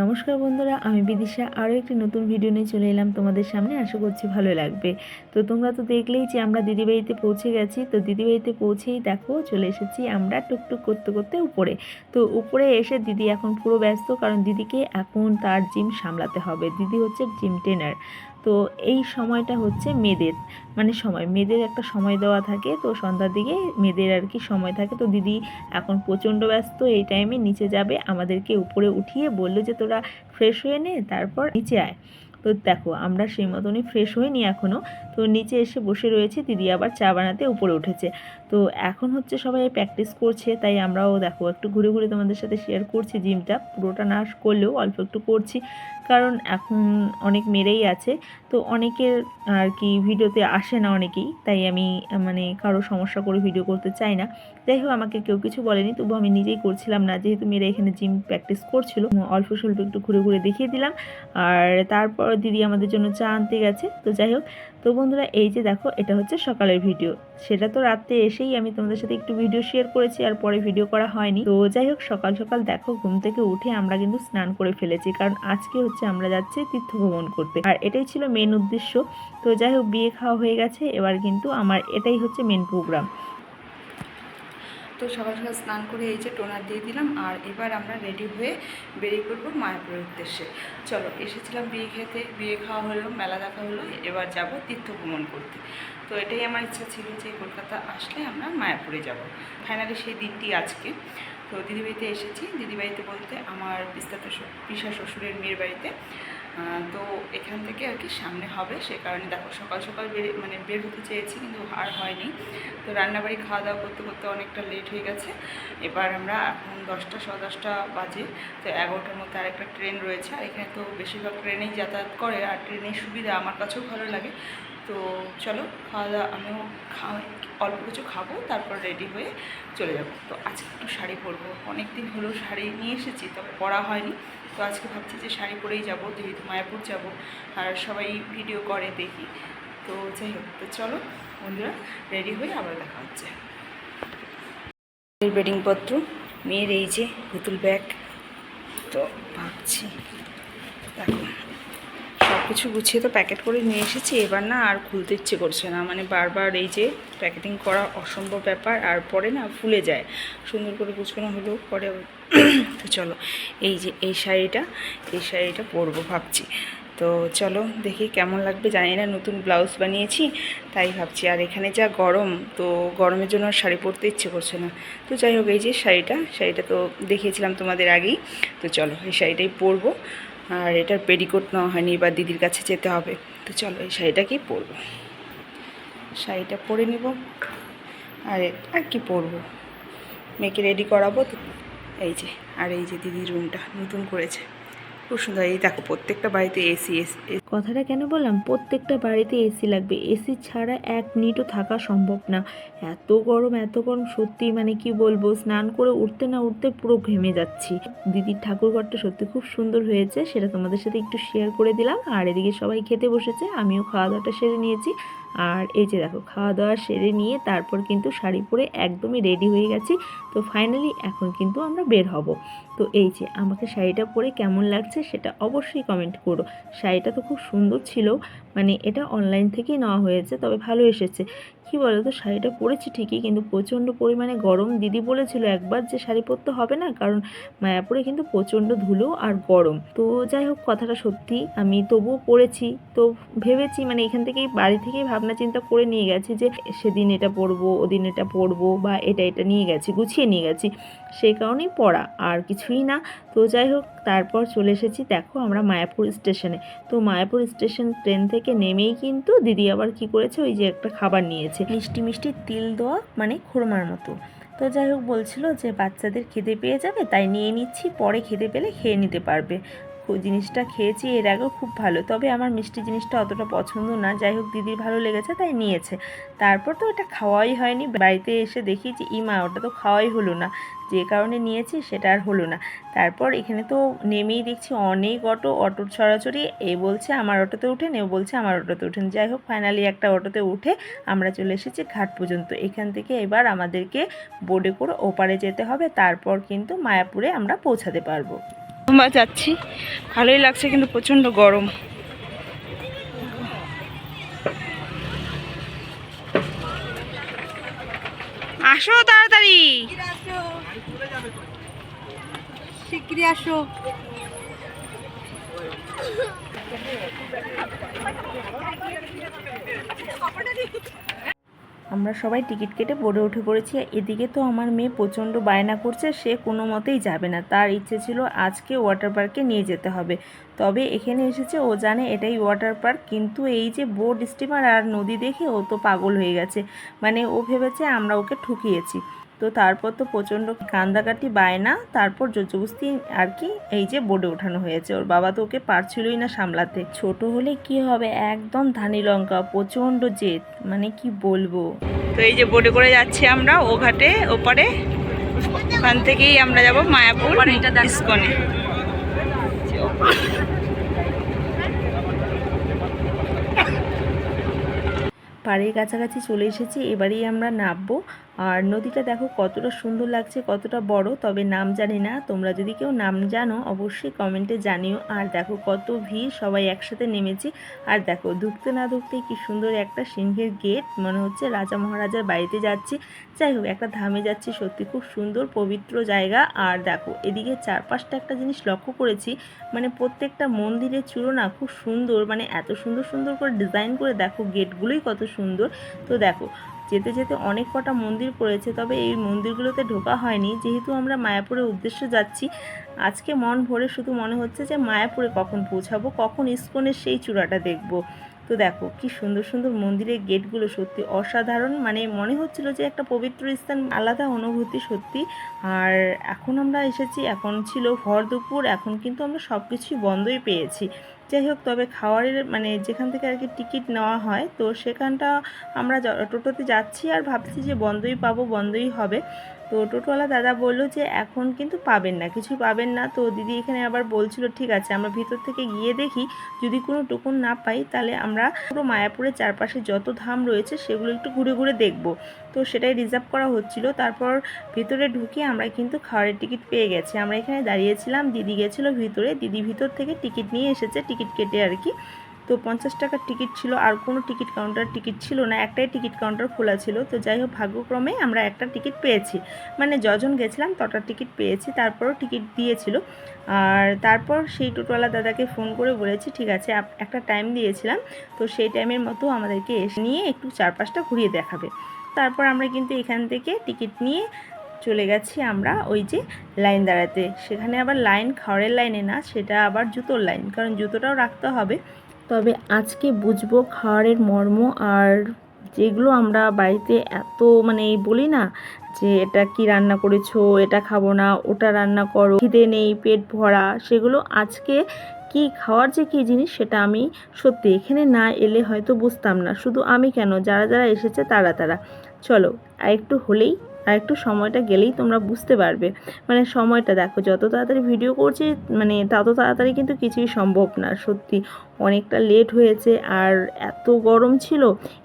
নমস্কার বন্ধুরা, আমি বিদিশা আরও একটি নতুন ভিডিও নিয়ে চলে এলাম তোমাদের সামনে। আশা করছি ভালো লাগবে। তো তোমরা তো দেখলেই যে আমরা দিদিবাড়িতে পৌঁছে গেছি। তো দিদিবাড়িতে পৌঁছেই দেখো চলে এসেছি আমরা টুকটুক করতে করতে উপরে। তো উপরে এসে দিদি এখন পুরো ব্যস্ত, কারণ দিদিকে এখন তার জিম সামলাতে হবে। দিদি হচ্ছে জিম ট্রেনার। তো এই সময়টা হচ্ছে মেয়েদের মেয়েদের একটা সময় দেওয়া থাকে। তো সন্ধ্যার দিকে মেয়েদের আর কি সময় থাকে। তো দিদি এখন প্রচণ্ড ব্যস্ত। এই টাইমে নিচে যাবে, আমাদেরকে উপরে উঠিয়ে বললো যে তোরা ফ্রেশ হয়ে নে, তারপর নিচে আয়। তো দেখো আমরা সেই মতনই ফ্রেশ হইনি এখনও। তো নিচে এসে বসে রয়েছে, দিদি আবার চা বানাতে উপরে উঠেছে। তো এখন হচ্ছে সবাই প্র্যাকটিস করছে, তাই আমরাও দেখো একটু ঘুরে ঘুরে তোমাদের সাথে শেয়ার করছি জিমটা। পুরোটা না করলেও অল্প একটু করছি, কারণ এখন অনেক মেয়েরাই আছে। তো অনেকের আর কি ভিডিওতে আসে না অনেকেই, তাই আমি কারো সমস্যা করে ভিডিও করতে চাই না। যাই হোক, আমাকে কেউ কিছু বলেনি, তবু আমি নিজেই করছিলাম না, যেহেতু মেয়েরা এখানে জিম প্র্যাকটিস করছিল। অল্প স্বল্প একটু ঘুরে ঘুরে দেখিয়ে দিলাম। আর তারপর দিদি আমাদের জন্য চা আনতে গেছে। তো যাই হোক, তো বন্ধুরা এই যে দেখো, এটা হচ্ছে সকালের ভিডিও। সেটা তো রাত্রে এসেই আমি তোমাদের সাথে একটু ভিডিও শেয়ার করেছি, আর পরে ভিডিও করা হয়নি। তো যাই হোক, সকাল সকাল দেখো ঘুম থেকে উঠে আমরা কিন্তু স্নান করে ফেলেছি, কারণ আজকে হচ্ছে আমরা যাচ্ছি তীর্থ ভ্রমণ করতে, আর এটাই ছিল মেন উদ্দেশ্য। তো যাই হোক, বিয়ে খাওয়া হয়ে গেছে, এবার কিন্তু আমার এটাই হচ্ছে মেন প্রোগ্রাম। তো সকাল সকাল স্নান করে এই যে টোনার দিয়ে দিলাম, আর এবার আমরা রেডি হয়ে বেরিয়ে পড়বো মায়াপুরের উদ্দেশ্যে। চলো, এসেছিলাম বিয়ে খেতে, বিয়ে খাওয়া হলো, মেলা দেখা হলো, এবার যাব তীর্থ ভ্রমণ করতে। তো এটাই আমার ইচ্ছা ছিল যে কলকাতা আসলে আমরা মায়াপুরে যাব। ফাইনালি সেই দিনটি আজকে। তো দিদিবাড়িতে এসেছি। দিদিবাড়িতে বলতে আমার পিসা শ্বশুরের মেয়ের বাড়িতে। তো এখান থেকে আর কি সামনে হবে, সে কারণে দেখো সকাল সকাল বের হতে চেয়েছি, কিন্তু আর হয়নি। তো রান্নাবাড়ি খাওয়া দাওয়া করতে করতে অনেকটা লেট হয়ে গেছে। এবার আমরা এখন 10টা 10:15 বাজে। তো 11টার মধ্যে আরেকটা ট্রেন রয়েছে, আর এখানে তো বেশিরভাগ ট্রেনেই যাতায়াত করে, আর ট্রেনের সুবিধা আমার কাছেও ভালো লাগে। তো চলো, খাওয়া দাওয়া আমিও অল্প কিছু খাবো, তারপর রেডি হয়ে চলে যাব। তো আজকে একটু শাড়ি পরবো, অনেক দিন হলো শাড়ি নিয়ে এসেছি, তবে পরা হয়নি। তো আজকে ভাবছি যে শাড়ি পরেই যাব, যেহেতু মায়াপুর যাব, আর সবাই ভিডিও করে দেখি। তো যাই হোক, তো চলো বন্ধুরা, রেডি হয়ে আবার দেখা হচ্ছে। বেডিংপত্র, মেয়ের এই যে পুতুল ব্যাগ। তো ভাবছি দেখো সব কিছু গুছিয়ে তো প্যাকেট করে নিয়ে এসেছি, এবার না আর খুলতে ইচ্ছে করছে না। বারবার এই যে প্যাকেটিং করা অসম্ভব ব্যাপার, আর পরে না ফুলে যায়। সুন্দর করে গুছানো হলেও পরে। তো চলো, এই যে এই শাড়িটা পরবো ভাবছি। তো চলো দেখি কেমন লাগবে, জানি না, নতুন ব্লাউজ বানিয়েছি তাই ভাবছি। আর এখানে যা গরম, তো গরমের জন্য আর শাড়ি পরতে ইচ্ছে করছে না। তো যাই হোক, এই যে শাড়িটা তো দেখিয়েছিলাম তোমাদের আগেই। তো চলো, এই শাড়িটাই পরবো। আর এটার পেটিকোট নেওয়া হয়নি, বা দিদির কাছে যেতে হবে। তো চলো, এই শাড়িটাকেই পরবো। শাড়িটা পরে নিব, আর কি পরবো, মেয়েকে রেডি করাবো তো। এই যে, আর এই যে দিদির রুমটা নতুন করেছে, খুব সুন্দর। এই দেখো, প্রত্যেকটা বাড়িতে এসি। কথাটা কেন বললাম, প্রত্যেকটা বাড়িতে এসি লাগবে। এসি ছাড়া 1 মিনিটও থাকা সম্ভব না। এত গরম, এত গরম, সত্যি কি বলবো, স্নান করে উঠতে না উঠতে পুরো ঘেমে যাচ্ছি। দিদির ঠাকুরঘরটা সত্যি খুব সুন্দর হয়েছে, সেটা তোমাদের সাথে একটু শেয়ার করে দিলাম। আর এদিকে সবাই খেতে বসেছে, আমিও খাওয়া দাওয়াটা সেরে নিয়েছি। আর এই যে দেখো, খাওয়া দাওয়া সেরে নিয়ে তারপর কিন্তু শাড়ি পরে একদমই রেডি হয়ে গেছি। তো ফাইনালি এখন কিন্তু আমরা বের হব। তো এই যে আমাকে শাড়িটা পরে কেমন লাগছে সেটা অবশ্যই কমেন্ট করো। শাড়িটা তো খুব সুন্দর ছিল, এটা অনলাইন থেকেই নেওয়া হয়েছে, তবে ভালো এসেছে। কি বলো তো, শাড়িটা পরেছি ঠিকই, কিন্তু প্রচণ্ড পরিমাণে গরম। দিদি বলেছিল একবার যে শাড়ি পরতে হবে না, কারণ মায়াপুরে কিন্তু প্রচণ্ড ধুলো আর গরম। তো যাই হোক, কথাটা সত্যি, আমি তবুও পরেছি। তো ভেবেছি এখান থেকেই, বাড়ি থেকেই ভাবনা চিন্তা করে নিয়ে গেছি যে সেদিন এটা পরবো, ওদিন এটা পরবো, বা এটা নিয়ে গেছি, গুছিয়ে নিয়ে গেছি, সেই কারণেই পরা, আর কিছুই না। তো যাই হোক, তারপর চলে এসেছি দেখো আমরা মায়াপুর স্টেশনে। তো মায়াপুর স্টেশন ট্রেন থেকে নেমেই কিন্তু দিদি আবার কি করেছে, ওই যে একটা খাবার নিয়েছে, মিষ্টি মিষ্টি তিল দেওয়া, খুরমার মতো। তো যাই হোক, বলছিল যে বাচ্চাদের খিদে পেয়ে যাবে, তাই নিয়ে নিচ্ছি, পরে খিদে পেলে খেয়ে নিতে পারবে। জিনিসটা খেয়েছি এর আগেও, খুব ভালো, তবে আমার মিষ্টি জিনিসটা অতটা পছন্দ না। যাই হোক, দিদির ভালো লেগেছে তাই নিয়েছে। তারপর তো এটা খাওয়াই হয়নি, বাড়িতে এসে দেখি যে ইমা, ওটা তো খাওয়াই হলো না, যে কারণে নিয়েছি সেটা আর হলো না। তারপর এখানে তো নেমেই দেখছি অনেক অটোর ছড়াছড়ি, এ বলছে আমার অটোতে উঠেন, এ বলছে আমার অটোতে উঠেন। যাই হোক, ফাইনালি একটা অটোতে উঠে আমরা চলে এসেছি ঘাট পর্যন্ত। এখান থেকে এবার আমাদেরকে বোটে করে ওপারে যেতে হবে, তারপর কিন্তু মায়াপুরে আমরা পৌঁছাতে পারবো। আমরা যাচ্ছি, ভালোই লাগছে কিন্তু প্রচণ্ড গরম। আসো তাড়াতাড়ি, শিগগিরই আসো। আমরা সবাই টিকিট কেটে বোর্ডে উঠে পড়েছি। এদিকে তো আমার মেয়ে প্রচণ্ড বায়না করছে, সে কোনো মতেই যাবে না। তার ইচ্ছে ছিল আজকে ওয়াটার পার্কে নিয়ে যেতে হবে। তবে এখানে এসেছে, ও জানে এটাই ওয়াটার পার্ক, কিন্তু এই যে বোট স্টিমার আর নদী দেখে ও তো পাগল হয়ে গেছে। মানে ও ভেবেছে আমরা ওকে ঠকিয়েছি। তো তারপর তো প্রচণ্ড কান্দাকাটি বায়না, তারপর জোরজবস্তি আর কি এই যে বোর্ডে ওঠানো হয়েছে। ওর বাবা তো ওকে পারছিলই না সামলাতে। ছোট হলে কি হবে, একদম ধানি লঙ্কা, প্রচণ্ড জেদ, মানে কি বলবো। তো এই যে বোটে করে যাচ্ছি আমরা ও ঘাটে ওপারে, ওখান থেকেই আমরা যাব মায়াপুর ইস্কনে। পাড়ের কাছাকাছি চলে এসেছি, এবারেই আমরা নামবো। আর নদীটা দেখো কতটা সুন্দর লাগছে, কতটা বড়, তবে নাম জানি না। তোমরা যদি কেউ নাম জানো অবশ্যই কমেন্টে জানিও। আর দেখো কত ভিড়, সবাই একসাথে নেমেছি। আর দেখো ঢুকতে না ঢুকতেই কি সুন্দর একটা সিংহের গেট, মনে হচ্ছে রাজা মহারাজার বাড়িতে যাচ্ছি। যাই হোক, একটা ধামে যাচ্ছি, সত্যি খুব সুন্দর পবিত্র জায়গা। আর দেখো এদিকে চারপাশটা একটা জিনিস লক্ষ্য করেছি, মানে প্রত্যেকটা মন্দিরের চূড়ো না খুব সুন্দর, মানে এত সুন্দর সুন্দর করে ডিজাইন করে, দেখো গেটগুলোই কত সুন্দর। তো দেখো যেতে যেতে অনেক কটা মন্দির পড়েছে, তবে এই মন্দিরগুলোতে ঢোকা হয়নি, যেহেতু আমরা মায়াপুরের উদ্দেশ্যে যাচ্ছি। আজকে মন ভরে শুধু মনে হচ্ছে যে মায়াপুরে কখন পৌঁছাবো, কখন ইস্কনের সেই চূড়াটা দেখব। তো দেখো কি সুন্দর সুন্দর মন্দিরের গেটগুলো, সত্যি অসাধারণ, মানে মনে হচ্ছিল যে একটা পবিত্র স্থান, আলাদা অনুভূতি সত্যি। আর এখন আমরা এসেছি, এখন ছিল ভর দুপুর, এখন কিন্তু আমরা সব কিছুই বন্ধই পেয়েছি। যাই হোক, তবে খাওয়ারের মানে যেখান থেকে আর কি টিকিট নেওয়া হয়, তো সেখানটা আমরা টোটোতে যাচ্ছি আর ভাবছি যে বন্ধই পাবো, বন্ধই হবে। তো টোটোওয়ালা দাদা বললো যে এখন কিন্তু পাবেন না, কিছু পাবেন না। তো দিদি এখানে আবার বলছিল ঠিক আছে আমরা ভিতর থেকে গিয়ে দেখি, যদি কোনো টোকন না পাই তাহলে আমরা পুরো মায়াপুরের চারপাশে যত ধাম রয়েছে সেগুলো একটু ঘুরে ঘুরে দেখব। তো সেটাই রিজার্ভ করা হচ্ছিল। তারপর ভিতরে ঢুকে আমরা কিন্তু খাওয়ারের টিকিট পেয়ে গেছি। আমরা এখানে দাঁড়িয়েছিলাম, দিদি গেছিলো ভিতরে, দিদি ভিতর থেকে টিকিট নিয়ে এসেছে, টিকিট কেটে আর কি। তো 50 টাকার টিকিট ছিল, আর কোনো টিকিট কাউন্টার টিকিট ছিল না, একটাই টিকিট কাউন্টার খোলা ছিল। তো যাই হোক, ভাগ্যক্রমে আমরা একটা টিকিট পেয়েছি, মানে যজন গেছিলাম তটা টিকিট পেয়েছি। তারপরও টিকিট দিয়েছিল। আর তারপর সেই টোটোওয়ালা দাদাকে ফোন করে বলেছি ঠিক আছে, একটা টাইম দিয়েছিলাম, তো সেই টাইমের মতো আমাদেরকে এসে নিয়ে একটু চারপাশটা ঘুরিয়ে দেখাবে। তারপর আমরা কিন্তু এখান থেকে টিকিট নিয়ে চলে গেছি আমরা ওই যে লাইন দাঁড়াতে। সেখানে আবার লাইন খাওয়ারের লাইনে না, সেটা আবার জুতোর লাইন, কারণ জুতোটাও রাখতে হবে। তবে আজকে বুঝবো খাওয়ারের মর্ম। আর যেগুলো আমরা বাড়িতে এত মানে বলি না যে এটা কি রান্না করেছো, এটা খাবো না, ওটা রান্না করো, খিদে নেই, পেট ভরা, সেগুলো আজকে কি খাওয়ার যে কী জিনিস সেটা আমি সত্যি এখানে না এলে হয়তো বুঝতাম না। শুধু আমি কেন, যারা যারা এসেছে তারা চলো আর একটু হলেই, আর একটু সময়টা গেলেই তোমরা বুঝতে পারবে। মানে সময়টা দেখো, যত তাড়াতাড়ি ভিডিও করছি মানে তত তাড়াতাড়ি কিন্তু কিছুই সম্ভব না। সত্যি অনেকটা লেট হয়েছে, আর এত গরম ছিল।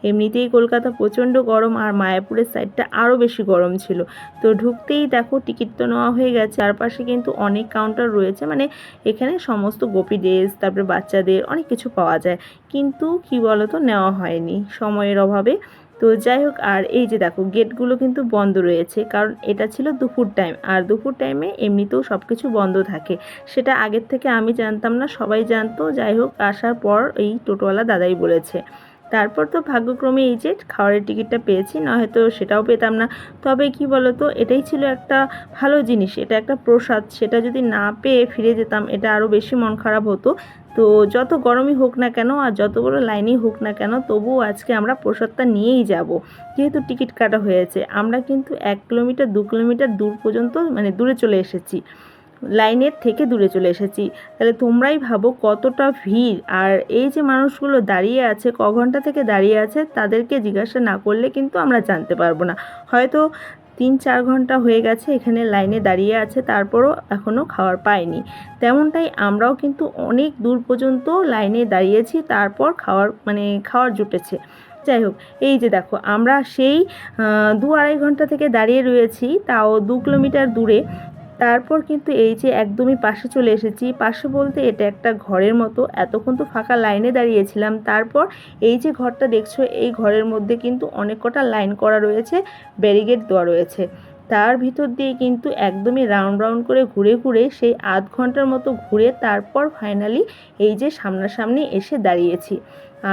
এমনিতেই কলকাতা প্রচণ্ড গরম, আর মায়াপুরের সাইডটা আরও বেশি গরম ছিল। তো ঢুকতেই দেখো টিকিট তো নেওয়া হয়ে গেছে, চারপাশে কিন্তু অনেক কাউন্টার রয়েছে, মানে এখানে সমস্ত গোপী ড্রেস, তারপরে বাচ্চাদের অনেক কিছু পাওয়া যায়, কিন্তু কি বলতো নেওয়া হয়নি সময়ের অভাবে। তো যাই হোক, আর এই যে দেখো গেটগুলো কিন্তু বন্ধ রয়েছে, কারণ এটা ছিল দুপুর টাইম, আর দুপুর টাইমে এমনিতেও সব কিছু বন্ধ থাকে। সেটা আগের থেকে আমি জানতাম না, সবাই জানতো। যাই হোক, আসার পর এই টোটোওয়ালা দাদাই বলেছে। তারপর তো ভাগ্যক্রমে এই যে খাওয়ারের টিকিটটা পেয়েছি, না হয়তো সেটাও পেতাম না। তবে কি বলতো, এটাই ছিল একটা ভালো জিনিস, এটা একটা প্রসাদ, সেটা যদি না পেয়ে ফিরে যেতাম এটা আরও বেশি মন খারাপ হতো। তো যত গরমই হোক না কেন, আর যত বড় লাইনই হোক না কেন, তবুও আজকে আমরা প্রসাদটা নিয়েই যাব। যেহেতু টিকিট কাটা হয়েছে, আমরা কিন্তু 1 কিলোমিটার 2 কিলোমিটার দূর পর্যন্ত মানে দূরে চলে এসেছি, লাইনের থেকে দূরে চলে এসেছি। তাহলে তোমরাই ভাবো কতটা ভিড়। আর এই যে মানুষগুলো দাঁড়িয়ে আছে, ক ঘন্টা থেকে দাঁড়িয়ে আছে, তাদেরকে জিজ্ঞাসা না করলে কিন্তু আমরা জানতে পারবো না। হয়তো 3-4 ঘন্টা হয়ে গেছে এখানে লাইনে দাঁড়িয়ে আছে, তারপরও এখনও খাবার পায়নি। তেমনটাই আমরাও কিন্তু অনেক দূর পর্যন্ত লাইনে দাঁড়িয়েছি, তারপর খাওয়ার জুটেছে। যাই হোক, এই যে দেখো আমরা সেই 2-2.5 ঘন্টা থেকে দাঁড়িয়ে রয়েছি, তাও 2 কিলোমিটার দূরে। তারপর কিন্তু এই যে একদমই পাশে চলে এসেছি, পাশে বলতে এটা একটা ঘরের মতো। এতক্ষণ তো ফাঁকা লাইনে দাঁড়িয়েছিলাম। তারপর এই যে ঘরটা দেখছো, এই ঘরের মধ্যে কিন্তু অনেক কটা লাইন করা রয়েছে, ব্যারিকেড দেওয়া রয়েছে। তার ভিতর দিয়ে কিন্তু একদমই রাউন্ড রাউন্ড করে ঘুরে ঘুরে সেই আধ ঘন্টার মতো ঘুরে তারপর ফাইনালি এই যে সামনাসামনি এসে দাঁড়িয়েছি।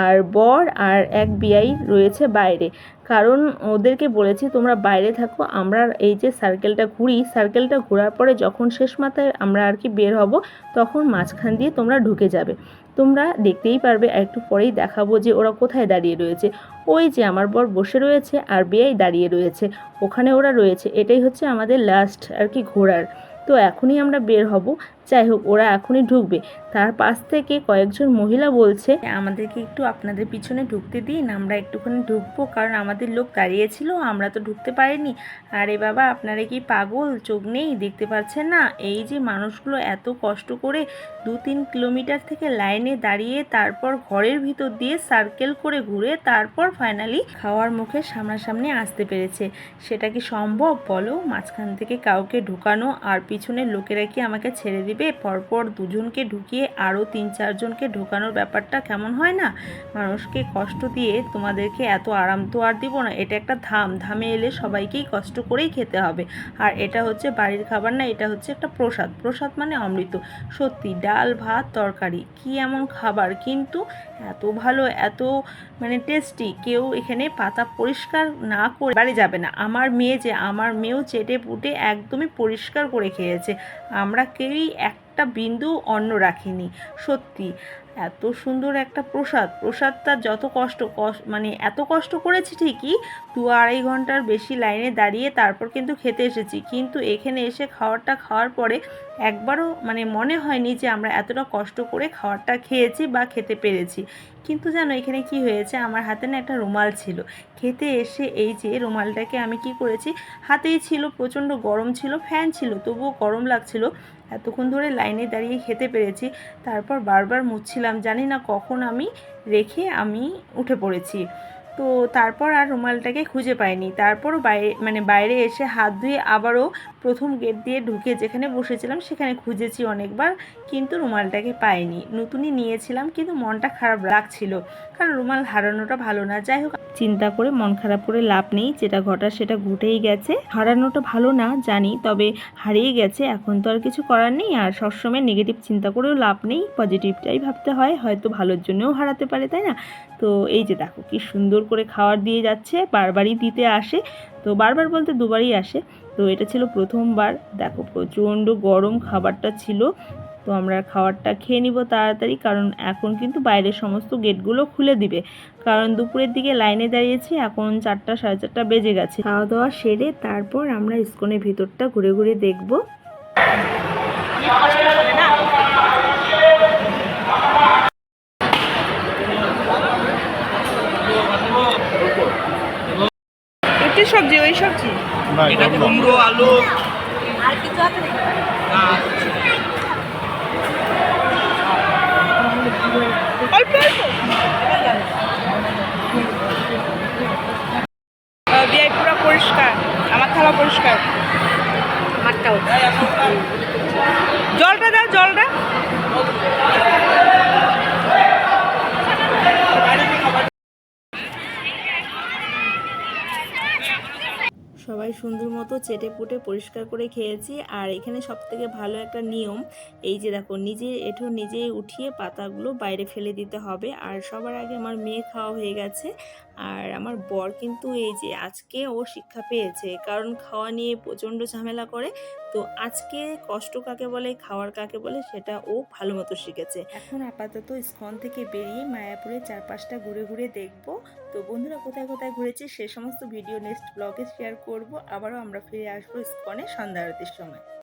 আর বর আর এক বিয়াই রয়েছে বাইরে, কারণ ওদেরকে বলেছি তোমরা বাইরে থাকো, আমরা এই যে সার্কেলটা ঘুরি, সার্কেলটা ঘোরার পরে যখন শেষ মাথায় আমরা আর কি বের হব, তখন মাঝখান দিয়ে তোমরা ঢুকে যাবে। তোমরা দেখতেই পারবে, একটু পরেই দেখাবো যে ওরা কোথায় দাঁড়িয়ে রয়েছে। ওই যে আমার বর বসে রয়েছে আর বেয়াই দাঁড়িয়ে রয়েছে, ওখানে ওরা রয়েছে। এটাই হচ্ছে আমাদের লাস্ট আর কি ঘোরার। তো এখনই আমরা বের হব। যাই হোক, ওরা এখনই ঢুকবে। তার পাশ থেকে কয়েকজন মহিলা বলছে আমাদেরকে একটু আপনাদের পিছনে ঢুকতে দিন, আমরা একটুখানি ঢুকবো, কারণ আমাদের লোক দাঁড়িয়েছিল, আমরা তো ঢুকতে পারিনি। আরে বাবা, আপনারা কি পাগল, চোখ নেই, দেখতে পাচ্ছেন না? এই যে মানুষগুলো এত কষ্ট করে 2-3 কিলোমিটার থেকে লাইনে দাঁড়িয়ে তারপর ঘরের ভিতর দিয়ে সার্কেল করে ঘুরে তারপর ফাইনালি খাওয়ার মুখে সামনাসামনি আসতে পেরেছে। সেটা কি সম্ভব বলো? মাঝখান থেকে কাউকে ঢুকানো আর পিছনের লোকেরা কি আমাকে ছেড়ে দিবে? পরপর দুজনকে ঢুকিয়ে আরও 3-4 জনকে ঢোকানোর ব্যাপারটা কেমন হয় না? মানুষকে কষ্ট দিয়ে তোমাদেরকে এত আরাম তো আর দিব না। এটা একটা ধাম, ধামে এলে সবাইকেই কষ্ট করেই খেতে হবে। আর এটা হচ্ছে বাড়ির খাবার না, এটা হচ্ছে একটা প্রসাদ। প্রসাদ মানে অমৃত। সত্যি, ডাল ভাত তরকারি, কি এমন খাবার, কিন্তু এত ভালো, এত মানে টেস্টি। কেউ এখানে পাতা পরিষ্কার না করে বাড়ি যাবে না। আমার মেয়েও চেটে পুটে একদমই পরিষ্কার করে খেয়েছে। আমরা কেউই একটা বিন্দু অন্ন রাখিনি। সত্যি এত সুন্দর একটা প্রসাদটা যত মানে এত কষ্ট করেছি ঠিকই, 2-2.5 ঘন্টার বেশি লাইনে দাঁড়িয়ে তারপর কিন্তু খেতে এসেছি, কিন্তু এখানে এসে খাওয়ারটা খাওয়ার পরে একবারও মানে মনে হয়নি যে আমরা এতটা কষ্ট করে খাওয়ারটা খেয়েছি বা খেতে পেরেছি। কিন্তু জানো এখানে কি হয়েছে, আমার হাতে না একটা রুমাল ছিল। খেতে এসে এই যে রুমালটাকে আমি কি করেছি, হাতেই ছিল, প্রচণ্ড গরম ছিল, ফ্যান ছিল, তবুও গরম লাগছিল। এতক্ষণ ধরে লাইনে দাঁড়িয়ে খেতে পেরেছি, তারপর বারবার মুছছিলাম, জানি না কখন আমি রেখে আমি উঠে পড়েছি। তো তারপর আর রুমালটাকে খুঁজে পাইনি। তারপরও বাইরে এসে হাত ধুয়ে আবারও প্রথম গেট দিয়ে ঢুকে যেখানে বসেছিলাম সেখানে খুঁজেছি অনেকবার, কিন্তু রুমালটাকে পাইনি। নতুনই নিয়েছিলাম, কিন্তু মনটা খারাপ লাগছিল, কারণ রুমাল হারানোটা ভালো না। যাই হোক, চিন্তা করে মন খারাপ করে লাভ নেই, যেটা ঘটার সেটা ঘটেই গেছে। হারানোটা ভালো না জানি, তবে হারিয়ে গেছে, এখন তো আর কিছু করার নেই। আর সবসময় নেগেটিভ চিন্তা করেও লাভ নেই, পজিটিভটাই ভাবতে হয়, হয়তো ভালোর জন্যও হারাতে পারে, তাই না? তো এই যে দেখো কি সুন্দর করে খাবার দিয়ে যাচ্ছে, বারবারই দিতে আসে। তো বারবার বলতে দুবারই আসে। তো এটা ছিল প্রথমবার। দেখো প্রচণ্ড গরম খাবারটা ছিল। তো আমরা খাবারটা খেয়ে নিব তাড়াতাড়ি, কারণ এখন কিন্তু বাইরের সমস্ত গেটগুলো খুলে দিবে, কারণ দুপুরের দিকে লাইনে দাঁড়িয়েছি, এখন 4টা 4:30 বেজে গেছে। খাওয়া দাওয়া সেরে তারপর আমরা ইস্কনের ভিতরটা ঘুরে ঘুরে দেখবো। রুটি সবজি, ওই সবজি এটা কুমড়ো আলু আর কিছু আছে নাকি? অল্প অল্প। বিয়াই পুরো পরিষ্কার, আমার থালা পরিষ্কার। আমারটাও। জলটা দাও, জলটা। সবাই সুন্দর মতো চেটে পুটে পরিষ্কার করে খেয়েছি। আর এখানে সবথেকে ভালো একটা নিয়ম, এই যে দেখো নিজের এঁঠো নিজে উঠিয়ে পাতাগুলো বাইরে ফেলে দিতে হবে। আর সবার আগে আমার মেয়ে খাওয়া হয়ে গেছে, আর আমার বর কিন্তু এই যে আজকে ও শিক্ষা পেয়েছে, কারণ খাওয়া নিয়ে প্রচণ্ড ঝামেলা করে। তো আজকে কষ্ট কাকে বলে, খাওয়ার কাকে বলে, সেটা ও ভালো মতো শিখেছে। এখন আপাতত ইস্কন থেকে বেরিয়ে মায়াপুরের চারপাশটা ঘুরে ঘুরে দেখব। তো বন্ধুরা কোথায় কোথায় ঘুরেছি সে সমস্ত ভিডিও নেক্সট ব্লগে শেয়ার করব। আবারও আমরা ফিরে আসবো ইস্কনে সন্ধ্যা আরতির সময়।